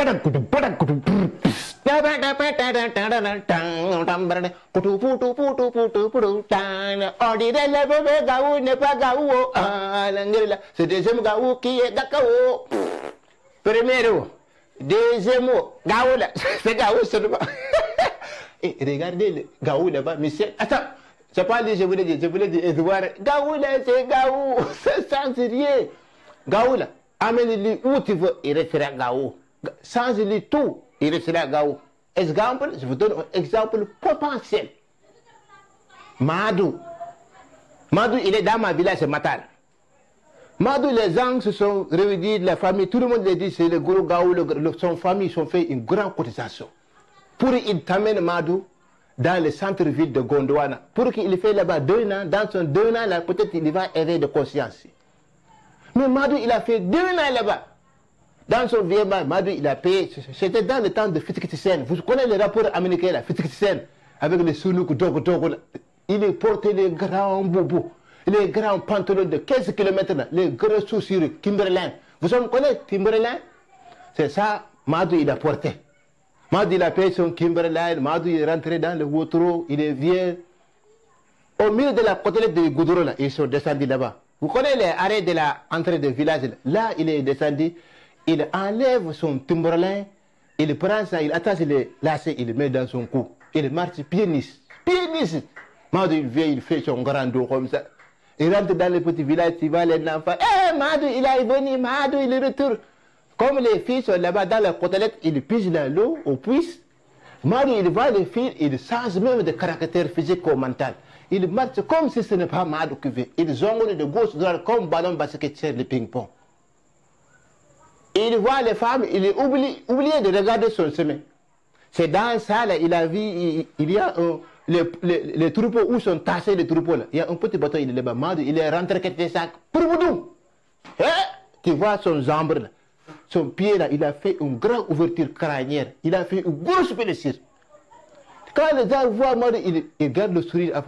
On dirait le bébé Gaou n'est pas Gaou. C'est deuxième Gaou qui est Dakao. Premier, deuxième Gaou là, c'est Gaou seulement. Et regardez le Gaou là-bas, monsieur. Attends, je parle, je voulais dire Edouard. Gaou là, c'est Gaou. Sans rien. Gaou là, amène-lui où tu veux, il restera Gaou. Change-lui tout, il restera Gaou. Exemple, je vous donne un exemple potentiel. Madou. Madou, il est dans ma village, c'est Matal. Madou, les gens se sont réunis, la famille, tout le monde les dit, c'est le gros Gaou, son famille, ils ont fait une grande cotisation. Pour qu'il t'amène Madou dans le centre-ville de Gondwana. Pour qu'il fait là-bas 2 ans, dans son 2 ans, là, peut-être il va éveiller de conscience. Mais Madou, il a fait 2 ans là-bas. Dans son vieux Madou, il a payé. C'était dans le temps de Fitikitisen. Vous connaissez les rapports américains, là, Fitikitisen, avec les sounouk, dogo. Il est porté les grands boubous, les grands pantalons de 15 km, là, les gros chaussures Timberland. Vous connaissez Timberland? C'est ça, Madou, il a porté. Madou, il a payé son Timberland. Madou, il est rentré dans le Wotro. Il est vieux. Au milieu de la côtelette de Goudron, là, ils sont descendus là-bas. Vous connaissez les arrêts de l'entrée du village? Là, il est descendu. Il enlève son Timberland. Il prend ça, il attache les lacets, il le met dans son cou. Il marche pianiste. Pianiste. Madou, il vient, il fait son grand dos comme ça. Il rentre dans le petit village, il va les enfants. Eh, Madou, il est venu, Madou, il retourne. Comme les filles sont là-bas dans la côtelette, il pige dans l'eau, au puits. Madou, il voit les filles, il change même de caractère physique ou mental. Il marche comme si ce n'est pas Madou qui vient. Il jongle de gauche, droite, comme ballon basket sur le ping-pong. Il voit les femmes, il est oublié de regarder son chemin. C'est dans ça, là, il a vu, il y a les troupeaux où sont tassés les troupeaux. Là. Il y a un petit bateau, il est là-bas. Madou, il est rentré avec des sacs. Pour vous, tu vois son jambe, là, son pied, là, il a fait une grande ouverture crânienne. Il a fait une grosse blessure. Quand les gens voient Madou, il garde le sourire.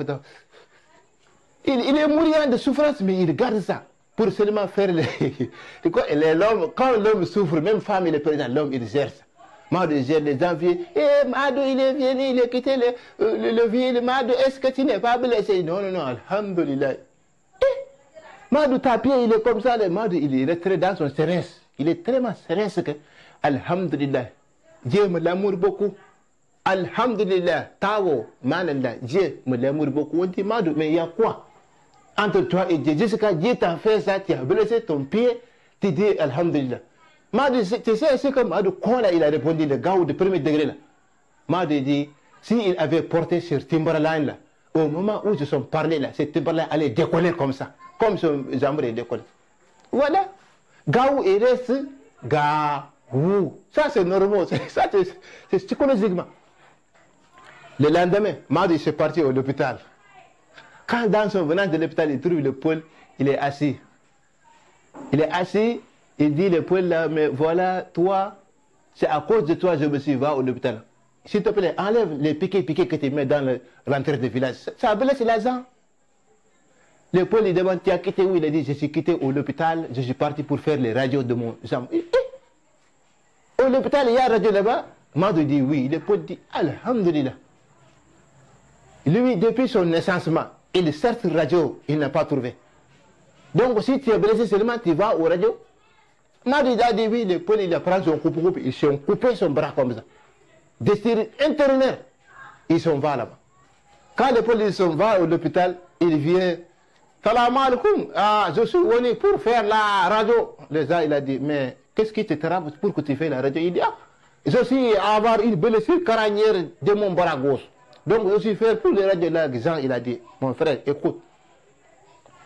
Il est mourant de souffrance, mais il garde ça. Pour seulement faire l'homme, quand l'homme souffre, même femme, il est présent, l'homme, il gère ça. Madou gère les envieux. Eh, Madou, il est venu, il a quitté le vieux. Madou, est-ce que tu n'es pas blessé? Non, alhamdulillah. Madou, ta pied, il est comme ça. Madou, il est rentré dans son stress. Il est tellement stress que, alhamdulillah, Dieu me l'amour beaucoup. Alhamdulillah, Tawo, Manallah, Dieu me l'amour beaucoup. On dit, Madou, mais il y a quoi entre toi et Dieu? Jusqu'à Dieu t'a fait ça, tu as blessé ton pied, tu dis alhamdulillah. Madou, tu sais ce que Madou, quand là, il a répondu, le gars de premier degré là. Madou dit, s'il avait porté sur Timberland là, au moment où je suis parlé là, ce Timberland allait décoller comme ça, comme son jambe est décollé. Voilà. Gaou, il reste Gaou. Ça c'est normal, ça c'est psychologiquement. Le lendemain, Madou s'est parti à l'hôpital. Quand dans son venant de l'hôpital, il trouve le Paul, il est assis. Il est assis, il dit le Paul là, mais voilà, toi, c'est à cause de toi que je me suis va à l'hôpital. S'il te plaît, enlève les piquets que tu mets dans l'entrée du village. Ça blesse les gens. Le Paul, il demande, tu as quitté où? Il a dit, je suis quitté à l'hôpital, je suis parti pour faire les radios de mon jambe. Au l'hôpital, il y a une radio là-bas. Madou dit oui. Le Paul dit, alhamdulillah. Lui, depuis son naissancement, il cherche radio, il n'a pas trouvé. Donc, si tu es blessé seulement, tu vas au radio. Madou a dit oui, le Paul, il a pris son coupe-coupe, ils sont coupé son bras comme ça. Destinés intérimaires, ils sont va là-bas. Quand le Paul, ils sont va à l'hôpital, il vient. Salam alaikum, je suis venu pour faire la radio. Les gens, il a dit, mais qu'est-ce qui te trappe pour que tu fasses la radio? Il dit, je suis à avoir une blessure crânienne de mon bras gauche. Donc, je suis fait pour les radios là. Jean, il a dit, mon frère, écoute.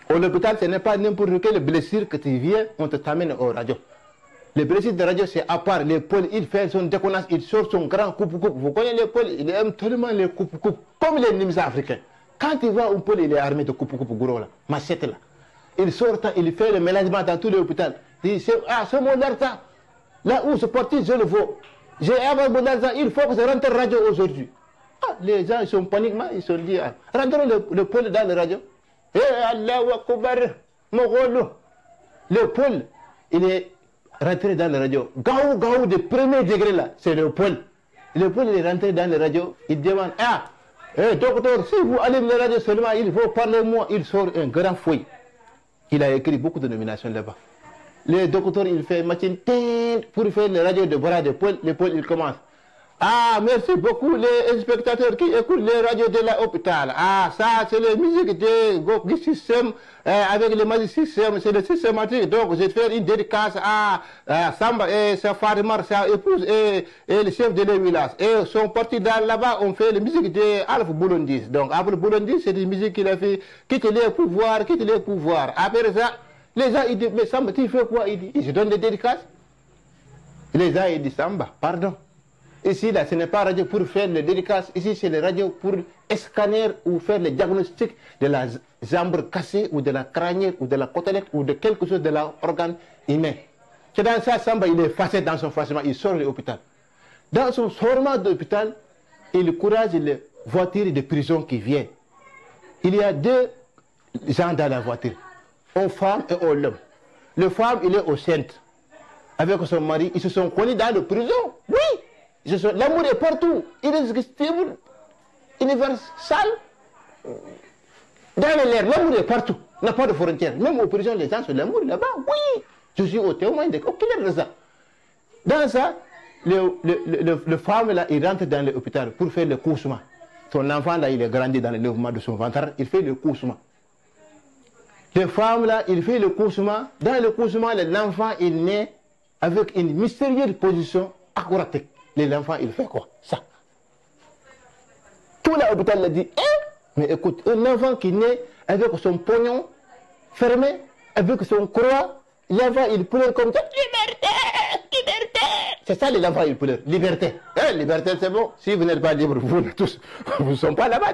Au l'hôpital, ce n'est pas n'importe quelle blessure que tu viens, on te t'amène au radio. Les blessures de radio, c'est à part. L'épaule, il fait son déconnance, il sort son grand coupe-coupe. Vous connaissez l'épaule, il aime tellement les coupe-coupe, comme les Nimsa africains. Quand il voit un Paul, il est armé de coupe-coupe gros là, machette là. Il sort, il fait le ménagement dans tout l'hôpital. Il dit, c'est mon argent. Là où je porte, je le vaux. J'ai avoir mon argent, il faut que je rentre radio aujourd'hui. Les gens ils sont paniquement, ils se sont dit, rentrons le Paul dans la radio. Eh, Allahu Akbar, Mogolo. Le Paul, il est rentré dans la radio. Gaou de premier degré là, c'est le Paul. Le Paul est rentré dans la radio, il demande, docteur, si vous allez dans la radio seulement, il faut parler moi. Il sort un grand fouille. Il a écrit beaucoup de nominations là-bas. Le docteur, il fait machine pour faire la radio de bras de Paul. Le Paul, il commence. Ah, merci beaucoup les spectateurs qui écoutent les radios de l'hôpital. Ah, ça, c'est la musique de système, avec le magic système, c'est le systématique. Donc, je vais faire une dédicace à Samba et sa Fatimar, sa épouse et le chef de le village. Et sont partis là-bas, on fait la musique de Alpha Boulondis. Donc, Alpha Boulondis, c'est une musique qu'il a fait, quitte les pouvoirs. Après ça, les gens, ils disent, mais Samba, tu fais quoi? Il dit, je donne des dédicaces. Les gens, ils disent, Samba, pardon. Ici, là, ce n'est pas radio pour faire les dédicaces. Ici, c'est la radio pour scanner ou faire le diagnostic de la jambe cassée ou de la crânière ou de la côtelette ou de quelque chose de l'organe humain. C'est dans ça, Samba, il est facé dans son facilement, il sort de l'hôpital. Dans son sortant de l'hôpital, il encourage les voitures de prison qui viennent. Il y a deux gens dans la voiture, une femme et un homme. Le femme, il est au centre. Avec son mari, ils se sont connus dans la prison. Oui! L'amour est partout, irrésistible, universal. Dans l'air, l'amour est partout, n'a pas de frontières. Même aux prisons, les gens sont l'amour là-bas. Oui, je suis au témoin de aucune raison. Dans ça, le femme là, il rentre dans l'hôpital pour faire le couchement. Son enfant là, il est grandi dans le lèvement de son ventre, il fait le couchement. Le femme là, il fait le couchement. Dans le couchement, l'enfant il naît avec une mystérieuse position acrobatique. L'enfant, il fait quoi? Ça. Tout l'hôpital l'a dit, mais écoute, un enfant qui naît avec son pognon fermé, avec son croix, l'enfant, il pleure comme ça, liberté, liberté. C'est ça, l'enfant, il pleure, liberté. Liberté, c'est bon. Si vous n'êtes pas libre, vous tous, vous ne sont pas là-bas.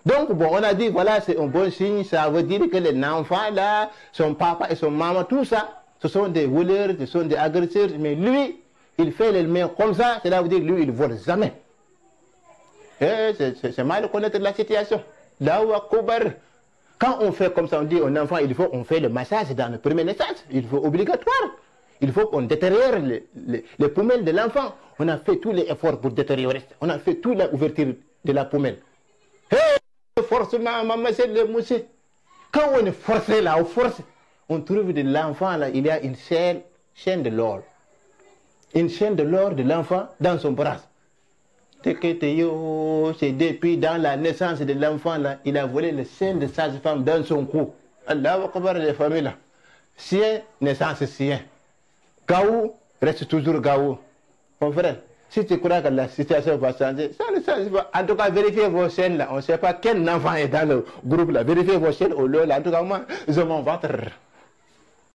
Donc, bon, on a dit, voilà, c'est un bon signe, ça veut dire que les enfants, là, son papa et son maman, tout ça, ce sont des voleurs, ce sont des agresseurs, mais lui, il fait les mains comme ça, cela veut dire lui, il ne vole jamais. C'est mal connaître la situation. Là où quand on fait comme ça, on dit un enfant, on fait le massage dans la première naissance. Il faut obligatoire. Il faut qu'on détériore les poumelles de l'enfant. On a fait tous les efforts pour détériorer. On a fait toute l'ouverture de la poumelle. Forcément, maman, c'est le monsieur. Quand on est forcé là, on trouve de l'enfant là, il y a une chaîne de l'or. Une chaîne de l'or de l'enfant dans son bras. C'est depuis dans la naissance de l'enfant là, il a volé le sein de sage-femme dans son cou. Allah va comparer les familles là. Sien, naissance sien. Gaou, reste toujours Gaou. Mon frère, si tu crois que la situation va changer, ça ne change pas. En tout cas, vérifiez vos chaînes là. On ne sait pas quel enfant est dans le groupe là. Vérifiez vos chaînes au lieu là. En tout cas, moi, je m'en vais.